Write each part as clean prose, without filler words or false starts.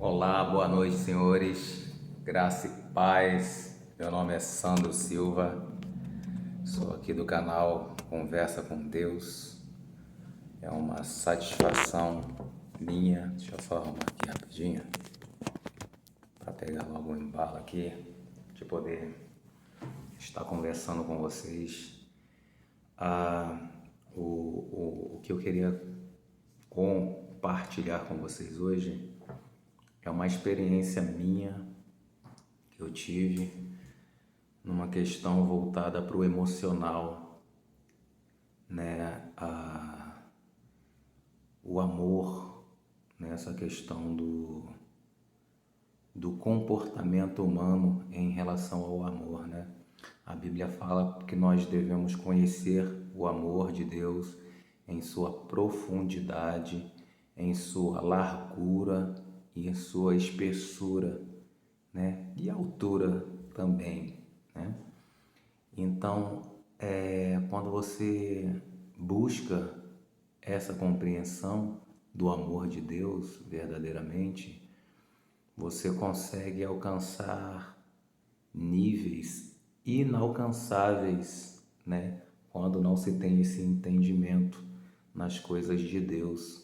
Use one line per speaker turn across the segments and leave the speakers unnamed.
Olá, boa noite, senhores. Graça e paz. Meu nome é Sandro Silva. Sou aqui do canal Conversa com Deus. É uma satisfação minha. Deixa eu só arrumar aqui rapidinho para pegar logo o embalo aqui de poder estar conversando com vocês. O que eu queria compartilhar com vocês hoje é uma experiência minha que eu tive numa questão voltada para o emocional, né? O amor, né? Essa questão do comportamento humano em relação ao amor, né? A Bíblia fala que nós devemos conhecer o amor de Deus em sua profundidade, em sua largura e em sua espessura, né? E altura também, né? Então, quando você busca essa compreensão do amor de Deus verdadeiramente, você consegue alcançar níveis inalcançáveis, né? Quando não se tem esse entendimento nas coisas de Deus.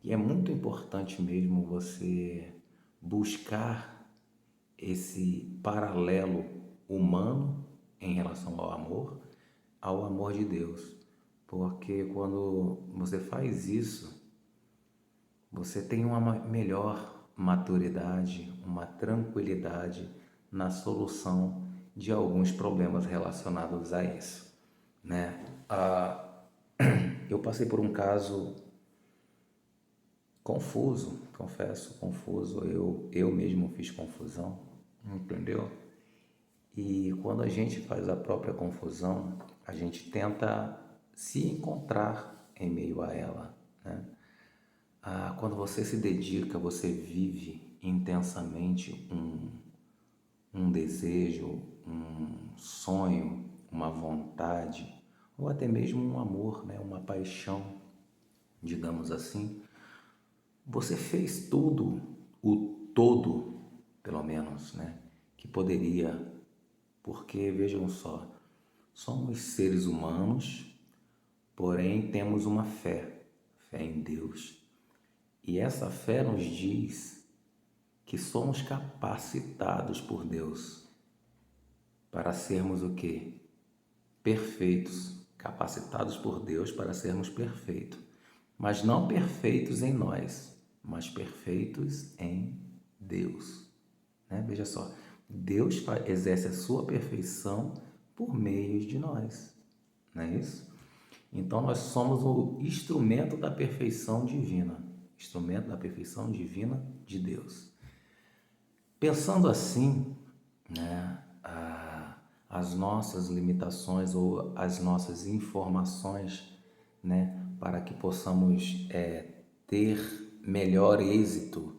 E é muito importante mesmo você buscar esse paralelo humano em relação ao amor de Deus. Porque quando você faz isso, você tem uma melhor maturidade, uma tranquilidade na solução de alguns problemas relacionados a isso, né? Eu passei por um caso confuso, confesso, confuso. Eu mesmo fiz confusão, entendeu? E quando a gente faz a própria confusão, a gente tenta se encontrar em meio a ela, né? Quando você se dedica, você vive intensamente um desejo, um sonho, uma vontade, ou até mesmo um amor, né? Uma paixão, digamos assim. Você fez tudo, o todo, pelo menos, né? Que poderia, porque vejam só, somos seres humanos, porém temos uma fé em Deus. E essa fé nos diz que somos capacitados por Deus para sermos o quê? Perfeitos, capacitados por Deus para sermos perfeitos, mas não perfeitos em nós, mas perfeitos em Deus, né? Veja só, Deus exerce a sua perfeição por meio de nós, não é isso? Então nós somos o instrumento da perfeição divina, instrumento da perfeição divina de Deus. Pensando assim, né, as nossas limitações ou as nossas informações, né, para que possamos ter melhor êxito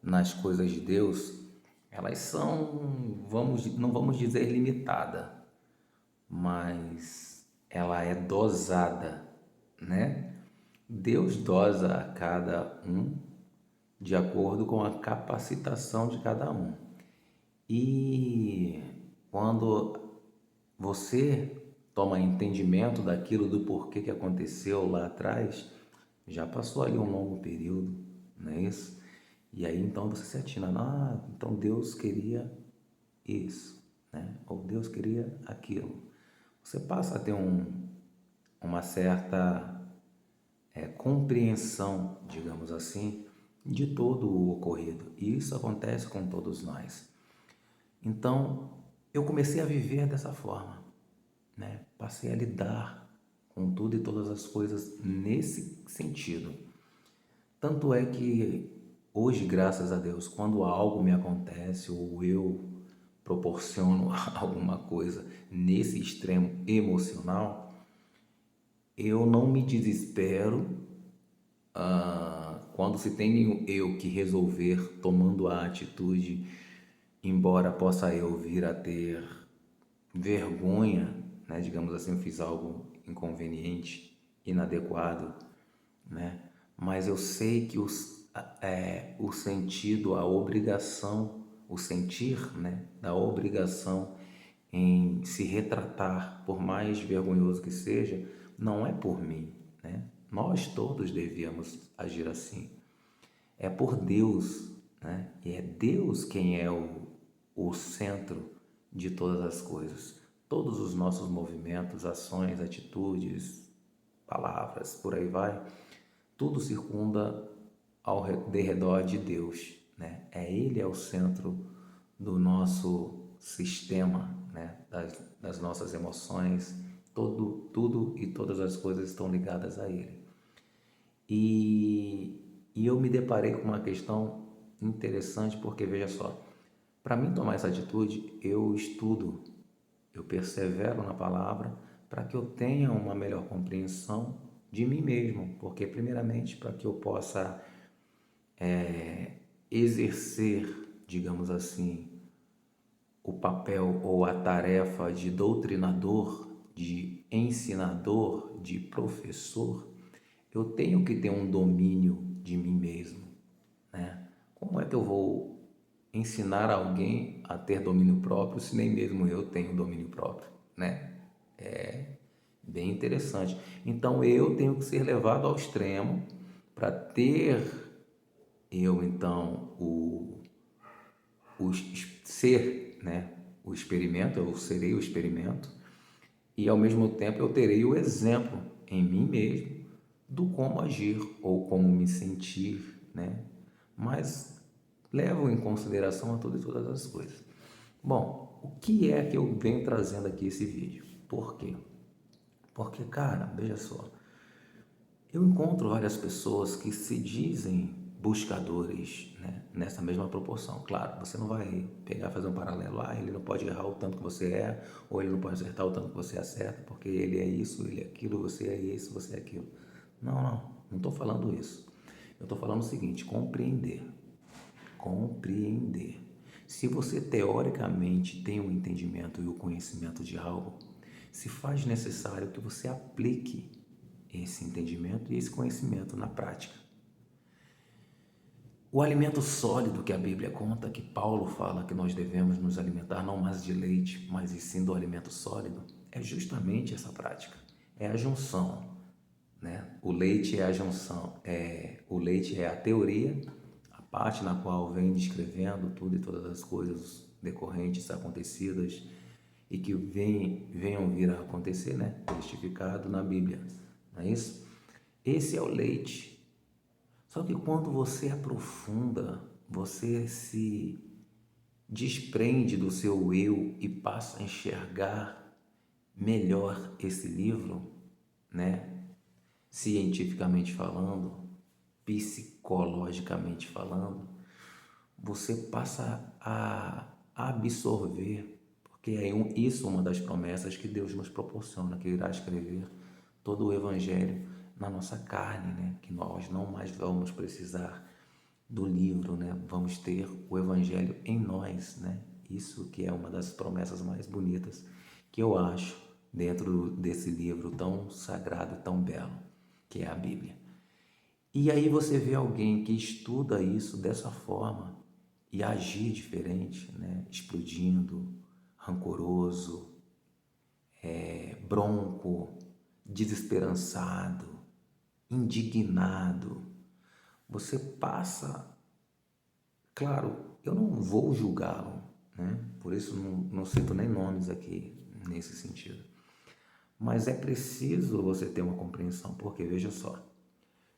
nas coisas de Deus, elas são, não vamos dizer limitada, mas ela é dosada, né? Deus dosa a cada um de acordo com a capacitação de cada um. E quando você toma entendimento daquilo, do porquê que aconteceu lá atrás, já passou ali um longo período, não é isso? E aí então você se atina, então Deus queria isso, né? Ou Deus queria aquilo. Você passa a ter uma certa compreensão, digamos assim, de todo o ocorrido. E isso acontece com todos nós. Então, eu comecei a viver dessa forma, né? Passei a lidar com tudo e todas as coisas nesse sentido. Tanto é que hoje, graças a Deus, quando algo me acontece ou eu proporciono alguma coisa nesse extremo emocional, eu não me desespero quando se tem eu que resolver tomando a atitude, embora possa eu vir a ter vergonha, né? Digamos assim, eu fiz algo inconveniente, inadequado, né? Mas eu sei que o sentido, a obrigação, o sentir, né, da obrigação em se retratar, por mais vergonhoso que seja, não é por mim, né? Nós todos devíamos agir assim. É por Deus, né? E é Deus quem é o centro de todas as coisas. Todos os nossos movimentos, ações, atitudes, palavras, por aí vai, tudo circunda ao redor de Deus, né? Ele é o centro do nosso sistema, né? Das nossas emoções, tudo e todas as coisas estão ligadas a Ele. E eu me deparei com uma questão interessante, porque veja só, para mim tomar essa atitude, eu estudo, eu persevero na palavra para que eu tenha uma melhor compreensão de mim mesmo, porque primeiramente para que eu possa exercer, digamos assim, o papel ou a tarefa de doutrinador, de ensinador, de professor, eu tenho que ter um domínio de mim mesmo, né? Como é que eu vou ensinar alguém a ter domínio próprio se nem mesmo eu tenho domínio próprio, né? É bem interessante. Então eu tenho que ser levado ao extremo para ter eu então o ser, né? O experimento, eu serei o experimento e ao mesmo tempo eu terei o exemplo em mim mesmo do como agir ou como me sentir, né? Mas levo em consideração a todas as coisas. Bom, o que é que eu venho trazendo aqui esse vídeo? Por quê? Porque, cara, veja só, eu encontro várias pessoas que se dizem buscadores, né, nessa mesma proporção. Claro, você não vai pegar e fazer um paralelo. Ele não pode errar o tanto que você é, ou ele não pode acertar o tanto que você acerta, porque ele é isso, ele é aquilo, você é isso, você é aquilo. Não estou falando isso. Eu estou falando o seguinte: compreender. Compreender. Se você teoricamente tem o entendimento e o conhecimento de algo, se faz necessário que você aplique esse entendimento e esse conhecimento na prática. O alimento sólido que a Bíblia conta, que Paulo fala que nós devemos nos alimentar não mais de leite, mas e sim do alimento sólido, é justamente essa prática. É a junção, né? O leite é a junção, o leite é a teoria, a parte na qual vem descrevendo tudo e todas as coisas decorrentes, acontecidas e que venham vir a acontecer, né? Testificado na Bíblia, não é isso? Esse é o leite. Só que quando você aprofunda, você se desprende do seu eu e passa a enxergar melhor esse livro, né? Cientificamente falando, psicologicamente falando, você passa a absorver, porque é isso uma das promessas que Deus nos proporciona, que irá escrever todo o Evangelho na nossa carne, né? Que nós não mais vamos precisar do livro, né? Vamos ter o Evangelho em nós, né? Isso que é uma das promessas mais bonitas que eu acho dentro desse livro tão sagrado e tão belo, que é a Bíblia. E aí você vê alguém que estuda isso dessa forma e agir diferente, né? Explodindo, rancoroso, bronco, desesperançado, indignado. Você passa, claro, eu não vou julgá-lo, né? Por isso não cito nem nomes aqui nesse sentido. Mas é preciso você ter uma compreensão, porque veja só,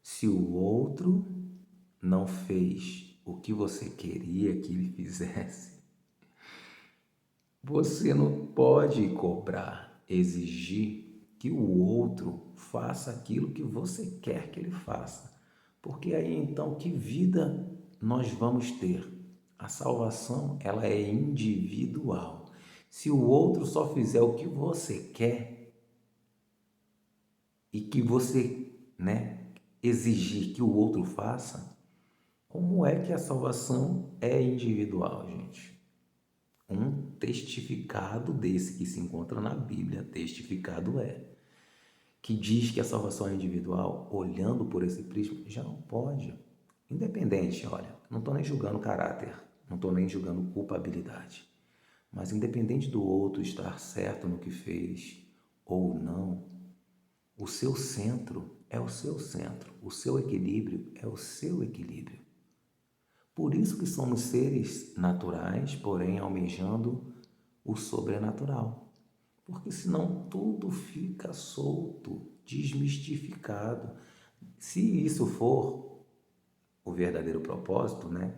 se o outro não fez o que você queria que ele fizesse, você não pode cobrar, exigir que o outro faça aquilo que você quer que ele faça. Porque aí então que vida nós vamos ter? A salvação, ela é individual. Se o outro só fizer o que você quer e que você, né, exigir que o outro faça, como é que a salvação é individual, gente? Um testificado desse que se encontra na Bíblia, testificado que diz que a salvação é individual, olhando por esse prisma, já não pode. Independente, olha, não estou nem julgando caráter, não estou nem julgando culpabilidade, mas independente do outro estar certo no que fez ou não, o seu centro é o seu centro, o seu equilíbrio é o seu equilíbrio. Por isso que somos seres naturais, porém almejando o sobrenatural. Porque senão tudo fica solto, desmistificado. Se isso for o verdadeiro propósito, né,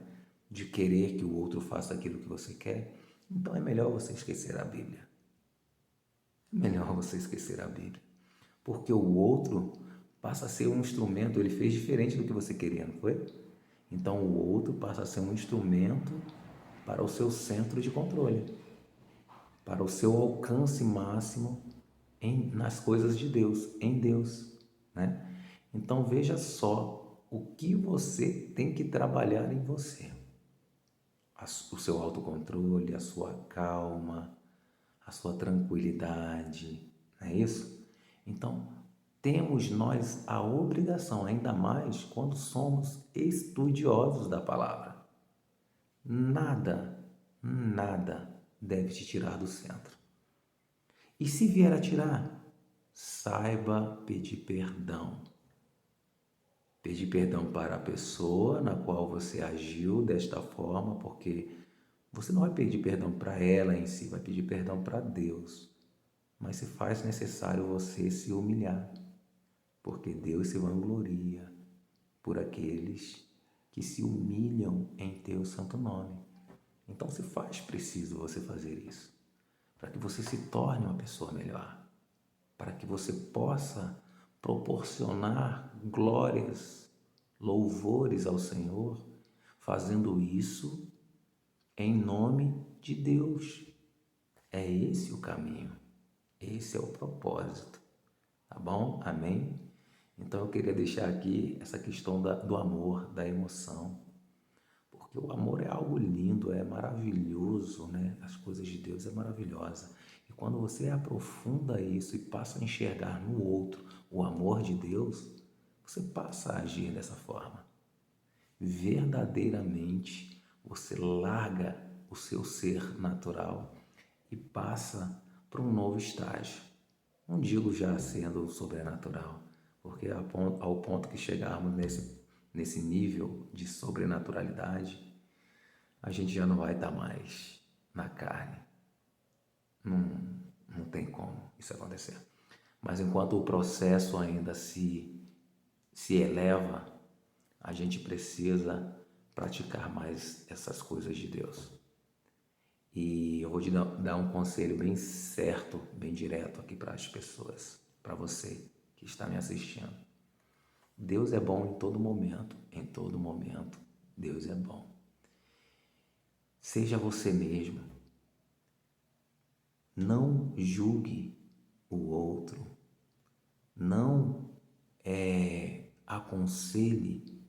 de querer que o outro faça aquilo que você quer, então é melhor você esquecer a Bíblia. É melhor você esquecer a Bíblia. Porque o outro passa a ser um instrumento, ele fez diferente do que você queria, não foi? Então o outro passa a ser um instrumento para o seu centro de controle, para o seu alcance máximo nas coisas de Deus, em Deus, né? Então veja só o que você tem que trabalhar em você. O seu autocontrole, a sua calma, a sua tranquilidade, não é isso? Então, temos nós a obrigação, ainda mais quando somos estudiosos da palavra. Nada deve te tirar do centro. E se vier a tirar, saiba pedir perdão. Pedir perdão para a pessoa na qual você agiu desta forma, porque você não vai pedir perdão para ela em si, vai pedir perdão para Deus. Mas se faz necessário você se humilhar, porque Deus se vangloria por aqueles que se humilham em teu santo nome. Então se faz preciso você fazer isso, para que você se torne uma pessoa melhor, para que você possa proporcionar glórias, louvores ao Senhor, fazendo isso em nome de Deus. É esse o caminho, esse é o propósito, tá bom? Amém? Então eu queria deixar aqui essa questão do amor, da emoção, porque o amor é algo lindo, é maravilhoso, né? As coisas de Deus é maravilhosa. E quando você aprofunda isso e passa a enxergar no outro o amor de Deus, você passa a agir dessa forma. Verdadeiramente, você larga o seu ser natural e passa para um novo estágio. Não digo já sendo sobrenatural, porque ao ponto que chegarmos nesse nível de sobrenaturalidade, a gente já não vai estar mais na carne. Não tem como isso acontecer. Mas enquanto o processo ainda se eleva, a gente precisa praticar mais essas coisas de Deus. E eu vou te dar um conselho bem certo, bem direto aqui para as pessoas, para você que está me assistindo. Deus é bom em todo momento, Deus é bom. Seja você mesmo, não julgue o outro, não aconselhe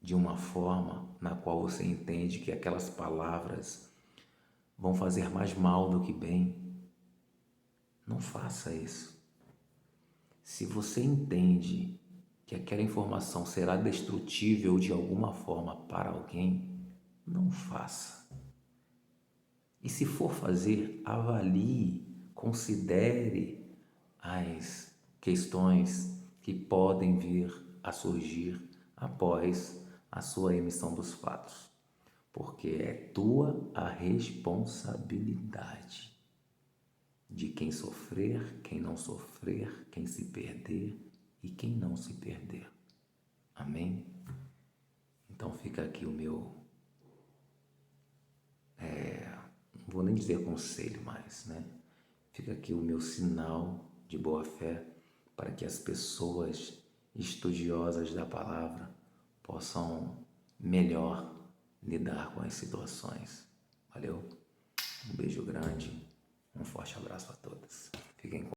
de uma forma na qual você entende que aquelas palavras vão fazer mais mal do que bem. Não faça isso. Se você entende que aquela informação será destrutível de alguma forma para alguém, não faça. E se for fazer, avalie, considere as questões que podem vir a surgir após a sua emissão dos fatos, porque é tua a responsabilidade de quem sofrer, quem não sofrer, quem se perder e quem não se perder. Amém? Então fica aqui o meu, não vou nem dizer conselho mais, né? Fica aqui o meu sinal de boa fé para que as pessoas estudiosas da palavra possam melhor lidar com as situações. Valeu? Um beijo grande, um forte abraço a todos. Fiquem com